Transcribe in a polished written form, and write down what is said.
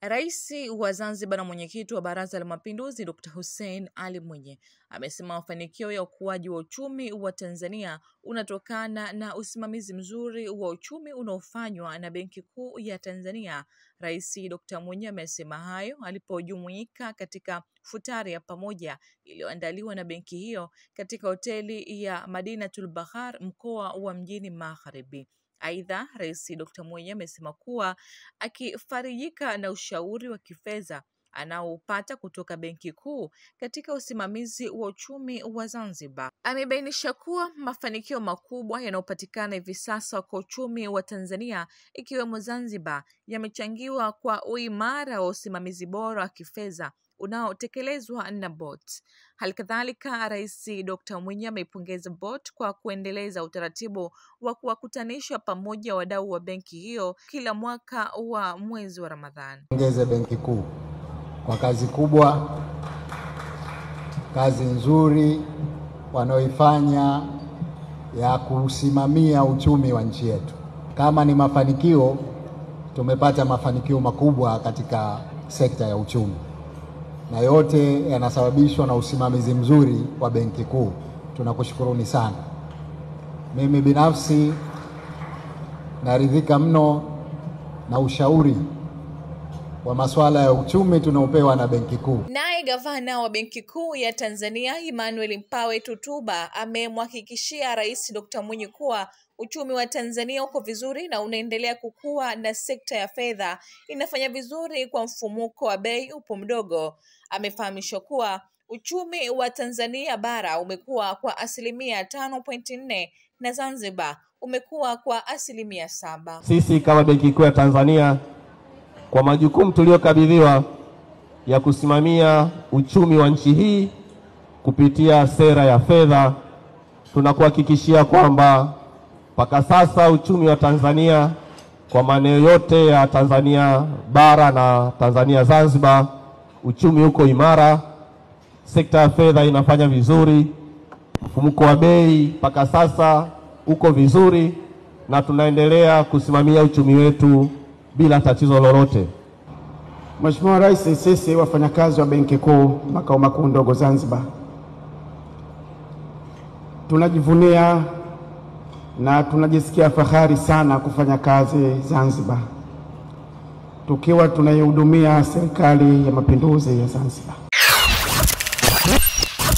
Rais wa Zanzibar na mwenyekiti wa Baraza la Mapinduzi Dr. Hussein Ali Mwinyi amesema mafanikio ya ukuaji wa uchumi wa Tanzania unatokana na usimamizi mzuri wa uchumi unaofanywa na Benki Kuu ya Tanzania. Rais Dr. Mwinyi amesema hayo alipojumuika katika futari ya pamoja iliyoandaliwa na benki hiyo katika hoteli ya Madinatul Bahar mkoa wa Mjini Magharibi. Aidha, Rais Dr. Mwinyi amesema kuwa akifarijika na ushauri wa kifedha anaoupata kutoka Benki Kuu katika usimamizi wa uchumi wa Zanzibar. Amebainisha kuwa mafanikio makubwa yanayopatikana hivi sasa kwa uchumi wa Tanzania ikiwemo Zanzibar yamechangiwa kwa uimara wa usimamizi bora wa kifedha unaotekelezwa na BOT. Halikadhalika, Rais Dr. Mwinyi ameipongeza BOT kwa kuendeleza utaratibu wa kuwakutanisha pamoja wadau wa benki hiyo kila mwaka wa mwezi wa Ramadhani. Pongeze Benki Kuu kwa kazi kubwa, kazi nzuri wanaoifanya ya kusimamia uchumi wa nchi yetu. Kama ni mafanikio, tumepata mafanikio makubwa katika sekta ya uchumi, na yote yanasababishwa na usimamizi mzuri wa Benki Kuu. Tunakushukuruni sana. Mimi binafsi naridhika mno na ushauri wa masuala ya uchumi tunaopewa na Benki Kuu. Naye gavana wa Benki Kuu ya Tanzania Emmanuel Mpawe Tutuba amemhakikishia Rais Dr. Mwinyi kuwa uchumi wa Tanzania uko vizuri na unaendelea kukua na sekta ya fedha inafanya vizuri kwa mfumuko wa bei upo mdogo. Amefahamishwa kuwa uchumi wa Tanzania bara umekuwa kwa 5.4 na Zanzibar umekuwa kwa 7. Sisi kama Benki Kuu ya Tanzania kwa majukumu tuliyokabidhiwa ya kusimamia uchumi wa nchi hii kupitia sera ya fedha, tunakuhakikishia kwamba mpaka sasa uchumi wa Tanzania kwa maeneo yote ya Tanzania bara na Tanzania Zanzibar, uchumi uko imara, sekta ya fedha inafanya vizuri, mfumuko wa bei mpaka sasa uko vizuri, na tunaendelea kusimamia uchumi wetu bila tatizo lolote. Mheshimiwa Rais, sisi wafanyakazi wa Benki Kuu makao makuu ndogo Zanzibar tunajivunia na tunajisikia fahari sana kufanya kazi Zanzibar tukiwa tunaihudumia serikali ya mapinduzi ya Zanzibar.